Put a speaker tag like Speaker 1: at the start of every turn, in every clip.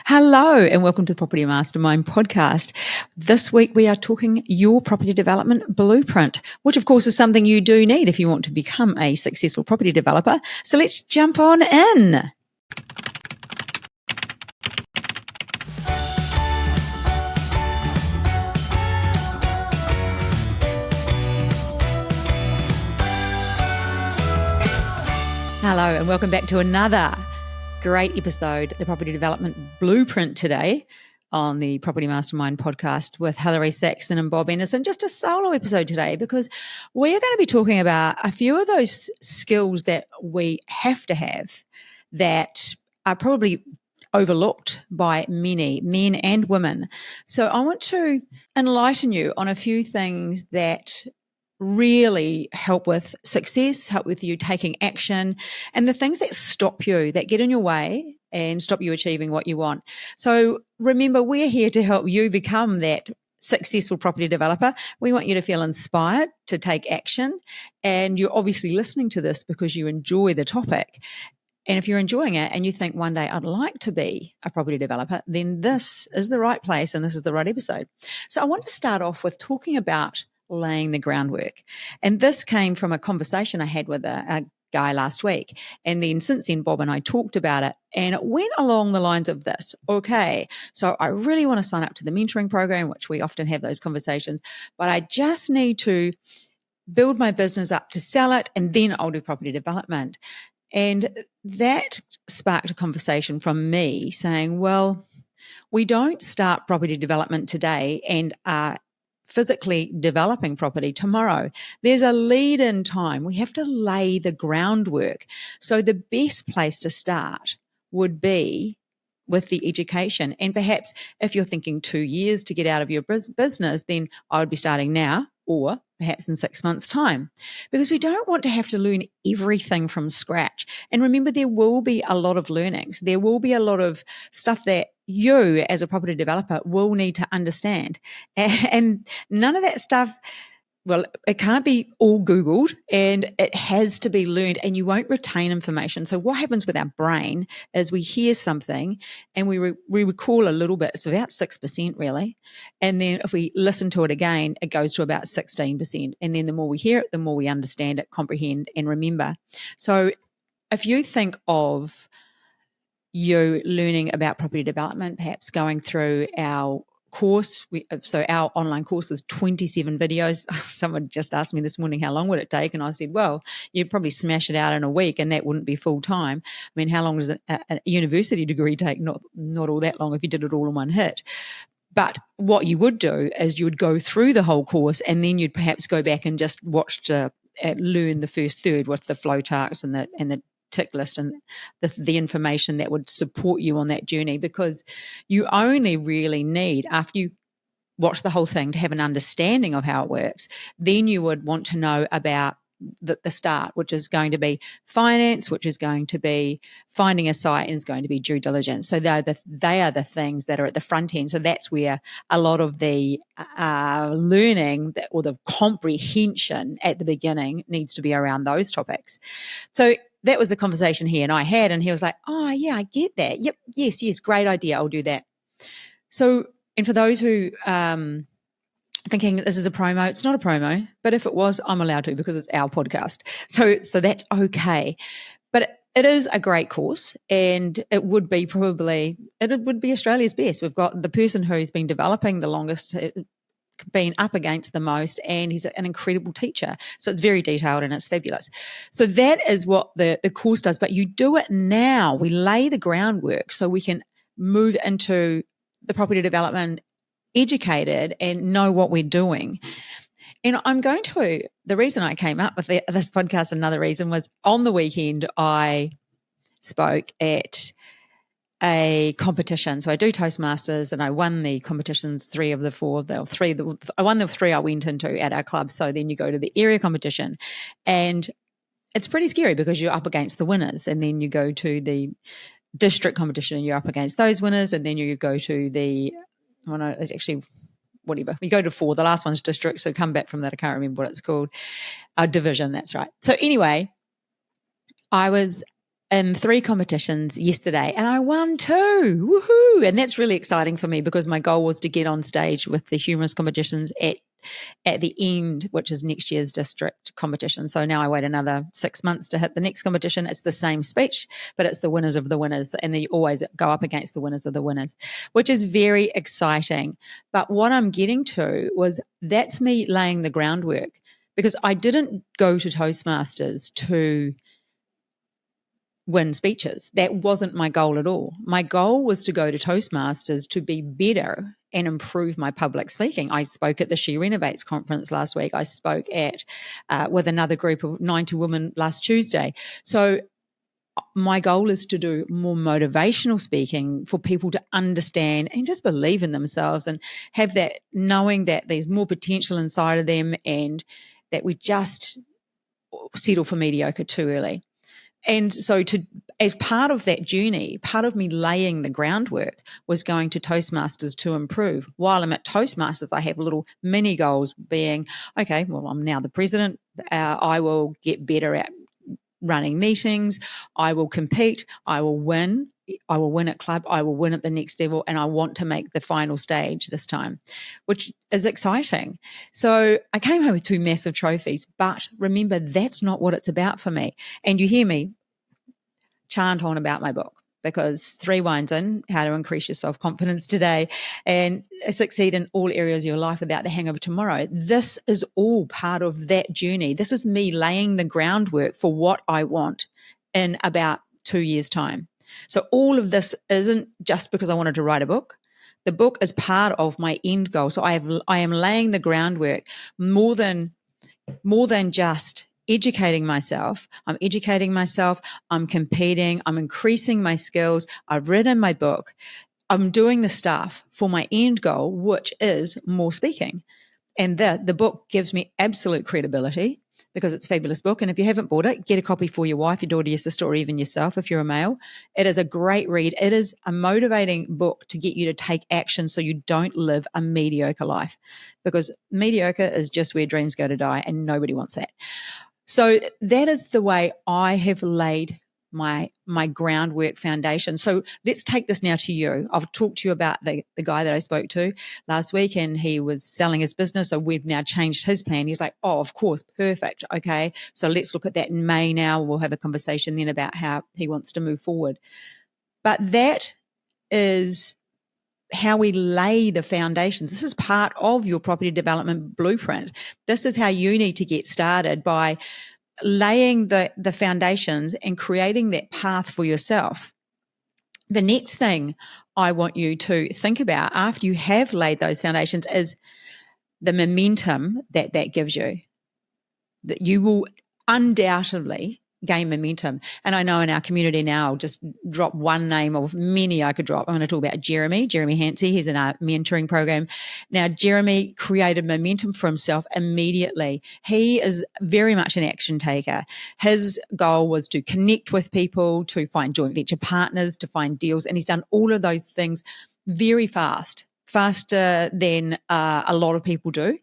Speaker 1: Hello and welcome to the Property Mastermind podcast. This week we are talking your property development blueprint, which of course is something you do need if you want to become a successful property developer. So let's jump on in. Hello and welcome back to another great episode, the Property Development Blueprint today on the Property Mastermind podcast with Hilary and Bob Anderson. Just a solo episode today because we are going to be talking about a few of those skills that we have to have that are probably overlooked by many men and women. So I want to enlighten you on a few things that really help with success, help with you taking action, and the things that stop you, that get in your way and stop you achieving what you want. So remember, we're here to help you become that successful property developer. We want you to feel inspired to take action. And you're obviously listening to this because you enjoy the topic. And if you're enjoying it and you think one day I'd like to be a property developer, then this is the right place and this is the right episode. So I want to start off with talking about laying the groundwork. And this came from a conversation I had with a guy last week. And then since then, Bob and I talked about it, and it went along the lines of this. Okay, so I really want to sign up to the mentoring program, which we often have those conversations, but I just need to build my business up to sell it, and then I'll do property development. And that sparked a conversation from me saying, well, we don't start property development today and are physically developing property tomorrow. There's a lead in time. We have to lay the groundwork. So the best place to start would be with the education. And perhaps if you're thinking 2 years to get out of your business, then I would be starting now or perhaps in 6 months' time, because we don't want to have to learn everything from scratch. And remember, there will be a lot of learnings. There will be a lot of stuff that you as a property developer will need to understand. And none of that stuff, well, it can't be all Googled, and it has to be learned, and you won't retain information. So what happens with our brain is we hear something and we recall a little bit. It's about 6% really. And then if we listen to it again, it goes to about 16%. And then the more we hear it, the more we understand it, comprehend, and remember. So if you think of you learning about property development, perhaps going through our course. So our online course is 27 videos. Someone just asked me this morning, how long would it take? And I said, well, you'd probably smash it out in a week and that wouldn't be full time. I mean, how long does a university degree take? Not all that long if you did it all in one hit. But what you would do is you would go through the whole course and then you'd perhaps go back and just learn the first third with the flow charts and the tick list and the information that would support you on that journey, because you only really need, after you watch the whole thing, to have an understanding of how it works. Then you would want to know about the start, which is going to be finance, which is going to be finding a site, and is going to be due diligence. So they are the things that are at the front end. So that's where a lot of the learning or the comprehension at the beginning needs to be around those topics. So that was the conversation he and I had, and he was like, oh, yeah, I get that. Yep, yes, great idea. I'll do that. So, and for those who thinking this is a promo, it's not a promo, but if it was, I'm allowed to because it's our podcast. So that's okay. But it is a great course, and it would be Australia's best. We've got the person who's been developing the longest, been up against the most, and he's an incredible teacher. So it's very detailed and it's fabulous. So that is what the course does, but you do it now. We lay the groundwork so we can move into the property development educated and know what we're doing. And the reason I came up with this podcast, another reason, was on the weekend I spoke at a competition. So I do Toastmasters, and I won the competitions, I won the three I went into at our club. So then you go to the area competition, and it's pretty scary because you're up against the winners, and then you go to the district competition and you're up against those winners, and then you go to we go to 4. The last one's district, so come back from that. I can't remember what it's called. Division, that's right. So anyway, I was in 3 competitions yesterday, and I won 2. Woohoo! And that's really exciting for me because my goal was to get on stage with the humorous competitions at the end, which is next year's district competition. So now I wait another 6 months to hit the next competition. It's the same speech, but it's the winners of the winners. And then you always go up against the winners of the winners, which is very exciting. But what I'm getting to was that's me laying the groundwork, because I didn't go to Toastmasters to win speeches. That wasn't my goal at all. My goal was to go to Toastmasters to be better and improve my public speaking. I spoke at the She Renovates conference last week. I spoke at with another group of 90 women last Tuesday. So my goal is to do more motivational speaking for people to understand and just believe in themselves and have that knowing that there's more potential inside of them and that we just settle for mediocre too early. And so as part of that journey, part of me laying the groundwork was going to Toastmasters to improve. While I'm at Toastmasters, I have little mini goals being, okay, well, I'm now the president. I will get better at running meetings. I will compete. I will win. I will win at club. I will win at the next level. And I want to make the final stage this time, which is exciting. So I came home with 2 massive trophies, but remember, that's not what it's about for me. And you hear me chant on about my book, because 3 wines in, how to increase your self-confidence today and succeed in all areas of your life without the hangover tomorrow. This is all part of that journey. This is me laying the groundwork for what I want in about 2 years' time. So all of this isn't just because I wanted to write a book. The book is part of my end goal. So I am laying the groundwork more than just educating myself. I'm educating myself. I'm competing. I'm increasing my skills. I've written my book. I'm doing the stuff for my end goal, which is more speaking. And the book gives me absolute credibility because it's a fabulous book. And if you haven't bought it, get a copy for your wife, your daughter, your sister, or even yourself if you're a male. It is a great read. It is a motivating book to get you to take action so you don't live a mediocre life, because mediocre is just where dreams go to die, and nobody wants that. So that is the way I have laid my groundwork foundation. So let's take this now to you. I've talked to you about the guy that I spoke to last week, and he was selling his business. So we've now changed his plan. He's like, oh, of course, perfect. Okay, so let's look at that in May now. We'll have a conversation then about how he wants to move forward. But that is how we lay the foundations. This is part of your property development blueprint. This is how you need to get started, by laying the foundations and creating that path for yourself. The next thing I want you to think about after you have laid those foundations is the momentum that gives you. That you will undoubtedly gain momentum. And I know in our community now, I'll just drop one name of many I could drop. I'm going to talk about Jeremy Hansey. He's in our mentoring program. Now, Jeremy created momentum for himself immediately. He is very much an action taker. His goal was to connect with people, to find joint venture partners, to find deals. And he's done all of those things very fast, faster than a lot of people do.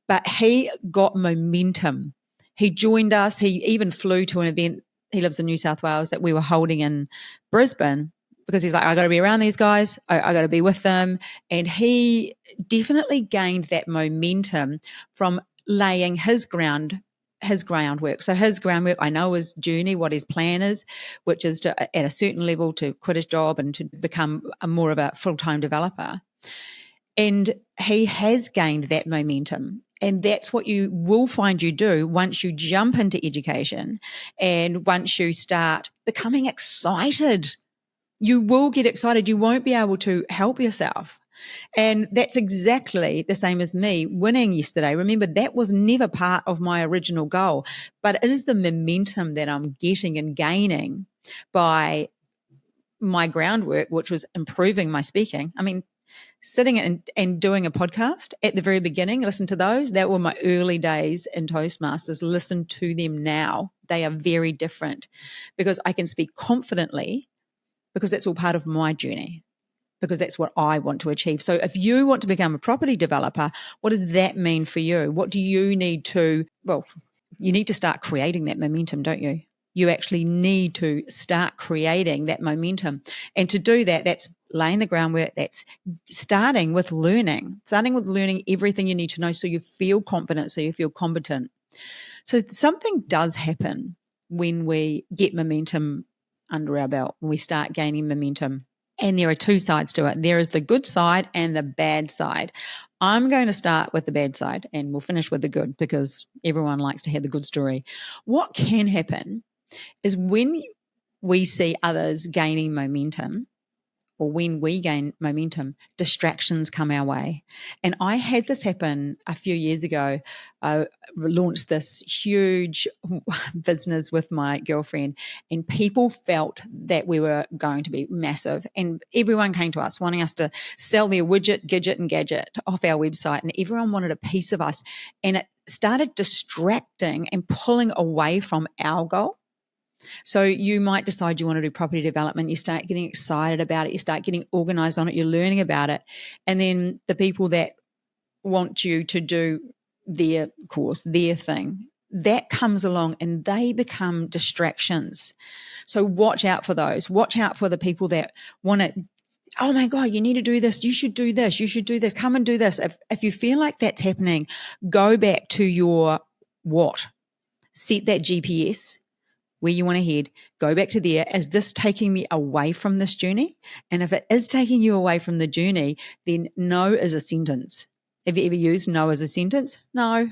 Speaker 1: But he got momentum. He joined us. He even flew to an event. He lives in New South Wales that we were holding in Brisbane, because he's like, I got to be around these guys. I got to be with them. And he definitely gained that momentum from laying his groundwork. So his groundwork, I know his journey, what his plan is, which is to, at a certain level, to quit his job and to become more of a full-time developer. And he has gained that momentum. And that's what you will find you do once you jump into education and once you start becoming excited. You will get excited. You won't be able to help yourself. And that's exactly the same as me winning yesterday. Remember, that was never part of my original goal, but it is the momentum that I'm getting and gaining by my groundwork, which was improving my speaking. I mean, sitting and doing a podcast at the very beginning, listen to those. That were my early days in Toastmasters. Listen to them now. They are very different, because I can speak confidently, because that's all part of my journey, because that's what I want to achieve. So if you want to become a property developer, what does that mean for you? What do you need to, well, you need to start creating that momentum, don't you? You actually need to start creating that momentum. And to do that, that's laying the groundwork. That's starting with learning everything you need to know so you feel confident, so you feel competent. So something does happen when we get momentum under our belt, when we start gaining momentum. And there are two sides to it. There is the good side and the bad side. I'm going to start with the bad side and we'll finish with the good because everyone likes to have the good story. What can happen is when we see others gaining momentum, or when we gain momentum, distractions come our way. And I had this happen a few years ago. I launched this huge business with my girlfriend, and people felt that we were going to be massive. And everyone came to us wanting us to sell their widget, gadget, and gadget off our website. And everyone wanted a piece of us. And it started distracting and pulling away from our goal. So you might decide you want to do property development. You start getting excited about it. You start getting organized on it. You're learning about it. And then the people that want you to do their course, their thing, that comes along and they become distractions. So watch out for those. Watch out for the people that want to, oh my God, you need to do this. You should do this. You should do this. Come and do this. If you feel like that's happening, go back to your what. Set that GPS where you want to head, go back to there. Is this taking me away from this journey? And if it is taking you away from the journey, then no is a sentence. Have you ever used no as a sentence? No.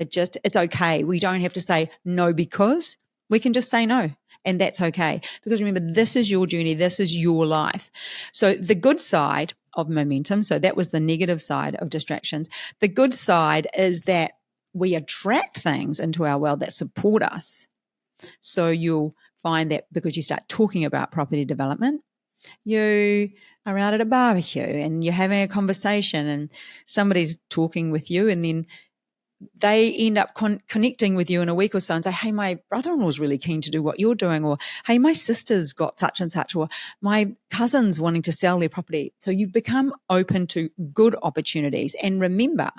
Speaker 1: It's okay. We don't have to say no because. We can just say no. And that's okay. Because remember, this is your journey. This is your life. So the good side of momentum, so that was the negative side of distractions. The good side is that we attract things into our world that support us. So you'll find that because you start talking about property development, you are out at a barbecue and you're having a conversation and somebody's talking with you and then they end up connecting with you in a week or so and say, hey, my brother-in-law's really keen to do what you're doing, or hey, my sister's got such and such, or my cousin's wanting to sell their property. So you become open to good opportunities. And remember,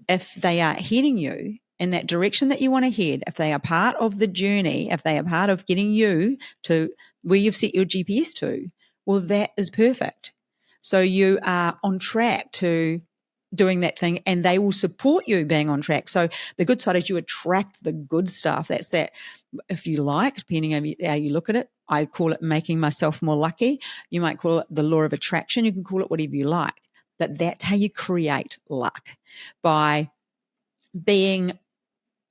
Speaker 1: if they are heading you in that direction that you want to head, if they are part of the journey, if they are part of getting you to where you've set your GPS to, well, that is perfect. So you are on track to doing that thing and they will support you being on track. So the good side is you attract the good stuff. That's that, if you like, depending on how you look at it, I call it making myself more lucky. You might call it the law of attraction. You can call it whatever you like, but that's how you create luck, by being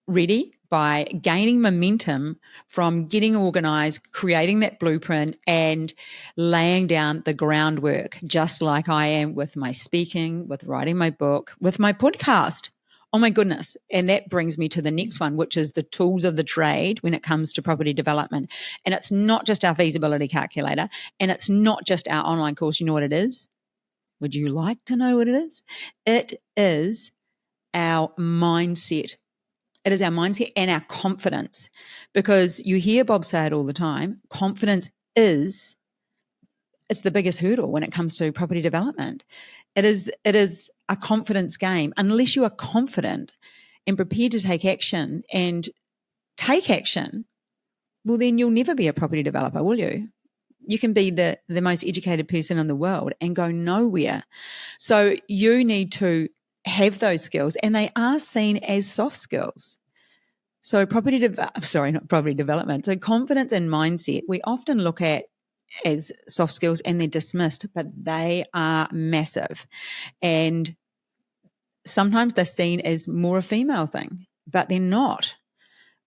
Speaker 1: ready, by gaining momentum from getting organized, creating that blueprint and laying down the groundwork, just like I am with my speaking, with writing my book, with my podcast. Oh my goodness. And that brings me to the next one, which is the tools of the trade when it comes to property development. And it's not just our feasibility calculator and it's not just our online course. You know what it is? Would you like to know what it is? It is our mindset. It is our mindset and our confidence, because you hear Bob say it all the time. Confidence it's the biggest hurdle when it comes to property development. It is a confidence game. Unless you are confident and prepared to take action, well, then you'll never be a property developer, will you? You can be the most educated person in the world and go nowhere. So you need to have those skills, and they are seen as soft skills. So not property development. So confidence and mindset, we often look at as soft skills and they're dismissed, but they are massive. And sometimes they're seen as more a female thing, but they're not.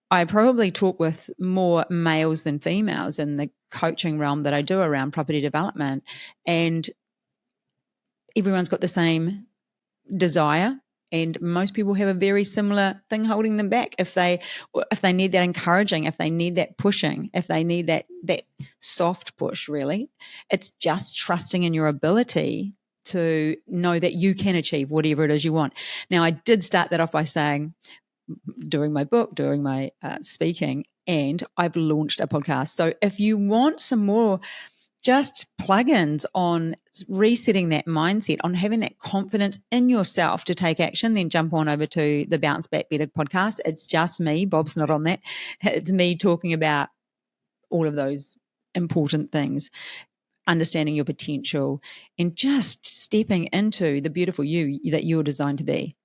Speaker 1: I probably talk with more males than females in the coaching realm that I do around property development, and everyone's got the same desire, and most people have a very similar thing holding them back. If they need that encouraging, if they need that pushing, if they need that soft push, really, it's just trusting in your ability to know that you can achieve whatever it is you want. Now, I did start that off by saying, doing my book, doing my speaking, and I've launched a podcast. So if you want some more just plugins on resetting that mindset, on having that confidence in yourself to take action, then jump on over to the Bounce Back Better podcast. It's just me. Bob's not on that. It's me talking about all of those important things, understanding your potential and just stepping into the beautiful you that you're designed to be.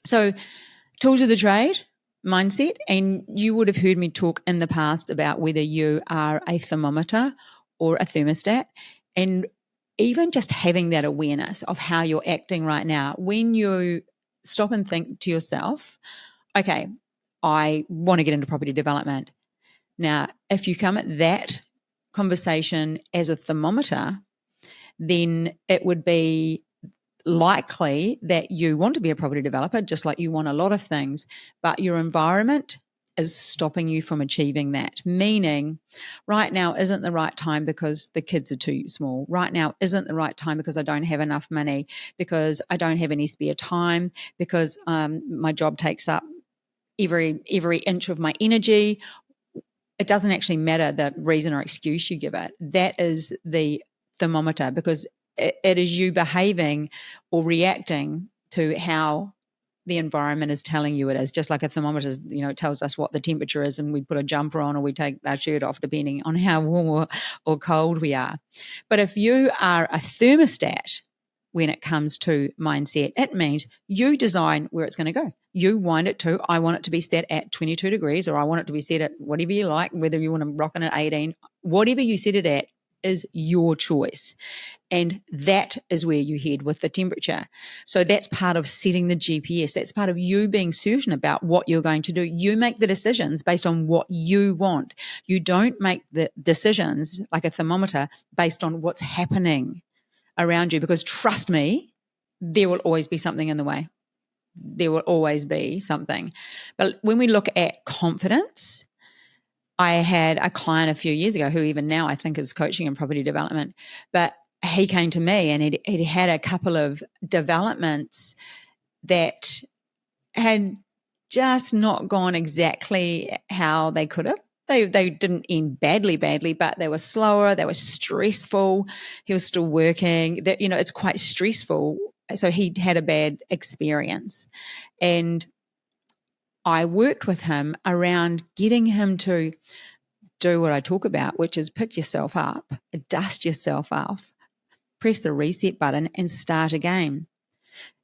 Speaker 1: So tools of the trade, mindset, and you would have heard me talk in the past about whether you are a thermometer or a thermostat, and even just having that awareness of how you're acting right now. When you stop and think to yourself, okay, I want to get into property development. Now, if you come at that conversation as a thermometer, then it would be likely that you want to be a property developer, just like you want a lot of things, but your environment is stopping you from achieving that. Meaning, right now isn't the right time because the kids are too small. Right now isn't the right time because I don't have enough money, because I don't have any spare time, because my job takes up every inch of my energy. It doesn't actually matter the reason or excuse you give it. That is the thermometer, because it is you behaving or reacting to how the environment is telling you it is. Just like a thermometer, it tells us what the temperature is, and we put a jumper on or we take our shirt off depending on how warm or cold we are. But if you are a thermostat when it comes to mindset, it means you design where it's going to go. You wind it to, I want it to be set at 22 degrees, or I want it to be set at whatever you like, whether you want to rock it at 18, whatever you set it at is your choice. And that is where you head with the temperature. So that's part of setting the GPS. That's part of you being certain about what you're going to do. You make the decisions based on what you want. You don't make the decisions like a thermometer based on what's happening around you, because trust me, there will always be something in the way. There will always be something. But when we look at confidence, I had a client a few years ago who even now I think is coaching in property development, but he came to me and he had a couple of developments that had just not gone exactly how they could have. They didn't end badly, but they were slower, they were stressful. He was still working. It's quite stressful. So he had a bad experience. And I worked with him around getting him to do what I talk about, which is pick yourself up, dust yourself off, press the reset button and start again.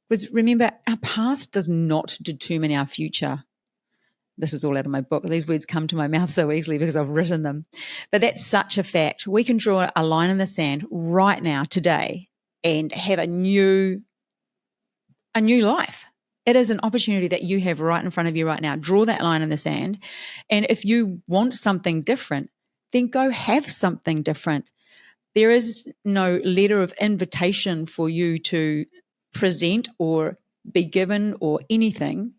Speaker 1: Because remember, our past does not determine our future. This is all out of my book. These words come to my mouth so easily because I've written them. But that's such a fact. We can draw a line in the sand right now, today, and have a new life. It is an opportunity that you have right in front of you right now. Draw that line in the sand. And if you want something different, then go have something different. There is no letter of invitation for you to present or be given or anything.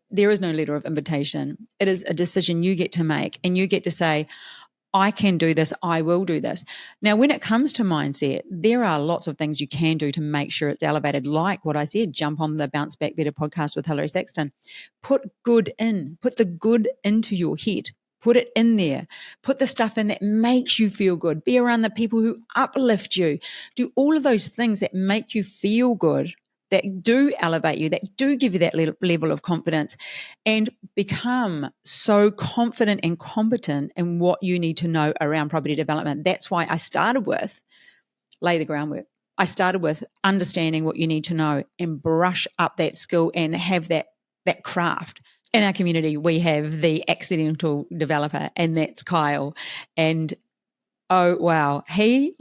Speaker 1: There is no letter of invitation. It is a decision you get to make, and you get to say, I can do this, I will do this. Now, when it comes to mindset, there are lots of things you can do to make sure it's elevated. Like what I said, jump on the Bounce Back Better podcast with Hilary Saxton. Put good in, put the good into your head. Put it in there. Put the stuff in that makes you feel good. Be around the people who uplift you. Do all of those things that make you feel good, that do elevate you, that do give you that level of confidence, and become so confident and competent in what you need to know around property development. That's why I started with lay the groundwork. I started with understanding what you need to know and brush up that skill and have that craft. In our community, we have the accidental developer, and that's Kyle. And oh, wow. He's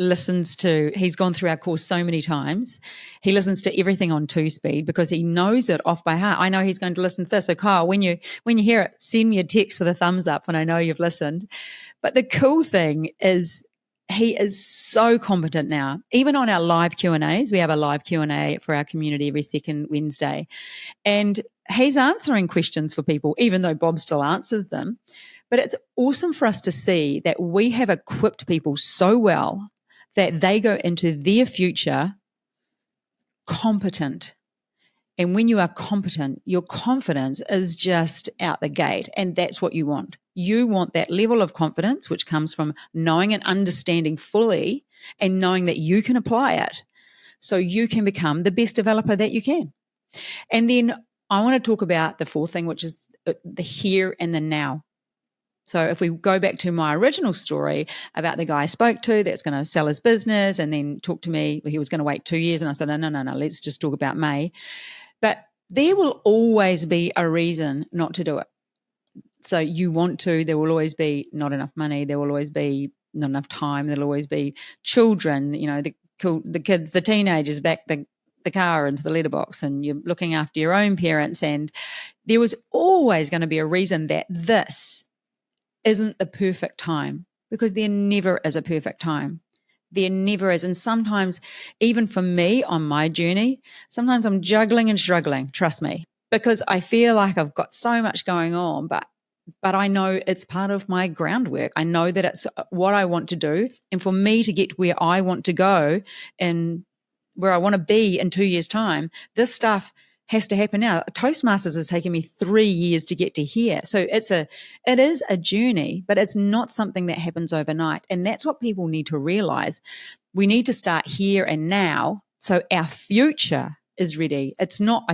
Speaker 1: gone through our course so many times. He listens to everything on 2-speed because he knows it off by heart. I know he's going to listen to this. So Kyle, when you hear it, send me a text with a thumbs up when I know you've listened. But the cool thing is he is so competent now. Even on our live Q&As, we have a live Q&A for our community every second Wednesday. And he's answering questions for people, even though Bob still answers them. But it's awesome for us to see that we have equipped people so well that they go into their future competent. And when you are competent, your confidence is just out the gate. And that's what you want. You want that level of confidence, which comes from knowing and understanding fully and knowing that you can apply it so you can become the best developer that you can. And then I want to talk about the fourth thing, which is the here and the now. So if we go back to my original story about the guy I spoke to that's going to sell his business and then talk to me, he was going to wait 2 years. And I said, no, let's just talk about May. But there will always be a reason not to do it. So you want to, there will always be not enough money. There will always be not enough time. There'll always be children, the kids, the teenagers back the car into the letterbox, and you're looking after your own parents. And there was always going to be a reason that this isn't the perfect time, because there never is a perfect time. There never is. And sometimes, even for me on my journey, sometimes I'm juggling and struggling, trust me, because I feel like I've got so much going on, but I know it's part of my groundwork. I know that it's what I want to do. And for me to get where I want to go and where I want to be in 2 years' time, this stuff has to happen now. Toastmasters has taken me 3 years to get to here. So it is a journey, but it's not something that happens overnight. And that's what people need to realize. We need to start here and now so our future is ready. It's not,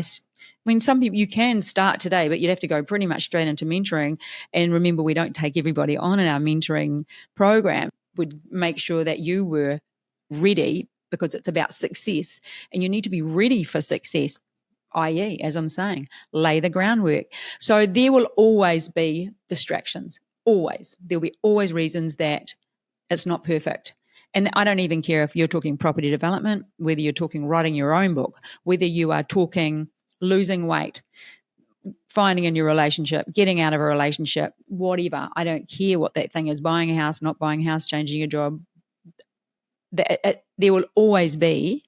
Speaker 1: some people, you can start today, but you'd have to go pretty much straight into mentoring. And remember, we don't take everybody on in our mentoring program. We'd make sure that you were ready, because it's about success and you need to be ready for success. I.e., as I'm saying, lay the groundwork. So there will always be distractions, always. There'll be always reasons that it's not perfect. And I don't even care if you're talking property development, whether you're talking writing your own book, whether you are talking losing weight, finding a new relationship, getting out of a relationship, whatever. I don't care what that thing is, buying a house, not buying a house, changing your job. There will always be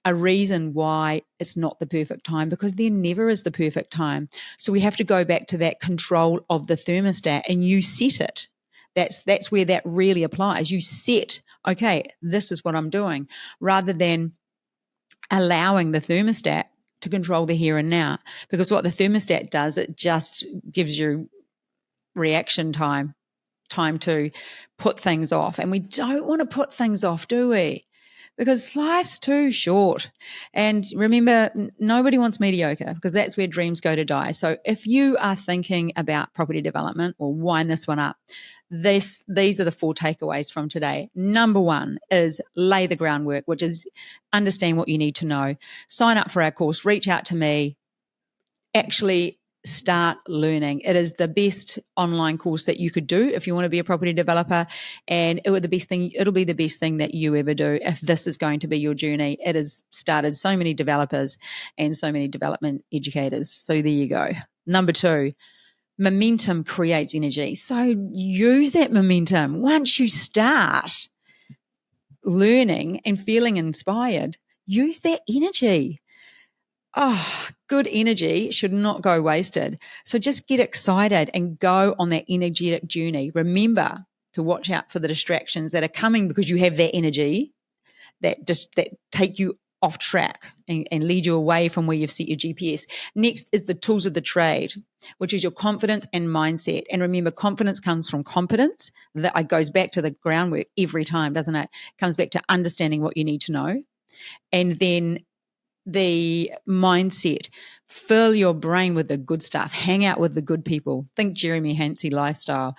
Speaker 1: a reason why it's not the perfect time, because there never is the perfect time. So we have to go back to that control of the thermostat, and you set it. That's where that really applies. You set, okay, this is what I'm doing, rather than allowing the thermostat to control the here and now. Because what the thermostat does, it just gives you reaction time to put things off. And we don't want to put things off, do we? Because life's too short. And remember, nobody wants mediocre, because that's where dreams go to die. So if you are thinking about property development, we'll wind this one up. These are the 4 takeaways from today. Number 1 is lay the groundwork, which is understand what you need to know. Sign up for our course, reach out to me, actually start learning. It is the best online course that you could do if you want to be a property developer, and it'll be the best thing that you ever do if this is going to be your journey. It has started so many developers and so many development educators. So there you go. Number 2, momentum creates energy. So use that momentum. Once you start learning and feeling inspired, use that energy. Oh, good energy should not go wasted. So just get excited and go on that energetic journey. Remember to watch out for the distractions that are coming because you have that energy that take you off track and lead you away from where you've set your GPS. Next is the tools of the trade, which is your confidence and mindset. And remember, confidence comes from competence. That goes back to the groundwork every time, doesn't it? It comes back to understanding what you need to know. And then the mindset, fill your brain with the good stuff, hang out with the good people, think Jeremy Hansey lifestyle,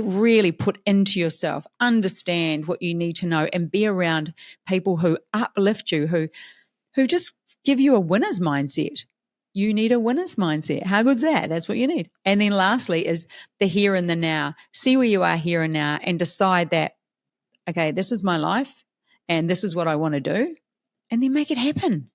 Speaker 1: really put into yourself, understand what you need to know, and be around people who uplift you, who just give you a winner's mindset. You need a winner's mindset. How good's that? That's what you need. And then lastly is the here and the now. See where you are here and now and decide that, okay, this is my life and this is what I want to do, and then make it happen.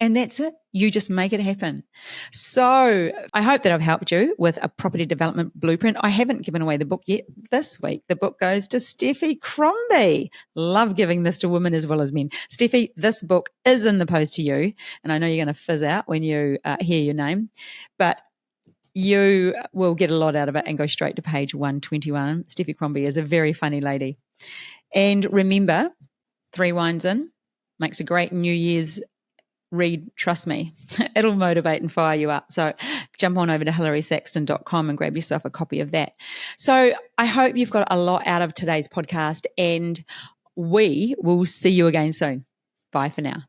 Speaker 1: And that's it. You just make it happen. So I hope that I've helped you with a property development blueprint. I haven't given away the book yet this week. The book goes to Steffi Crombie. Love giving this to women as well as men. Steffi, this book is in the post to you. And I know you're going to fizz out when you hear your name, but you will get a lot out of it and go straight to page 121. Steffi Crombie is a very funny lady. And remember, 3 wines in makes a great New Year's read, trust me, it'll motivate and fire you up. So jump on over to hilarysaxton.com and grab yourself a copy of that. So I hope you've got a lot out of today's podcast. And we will see you again soon. Bye for now.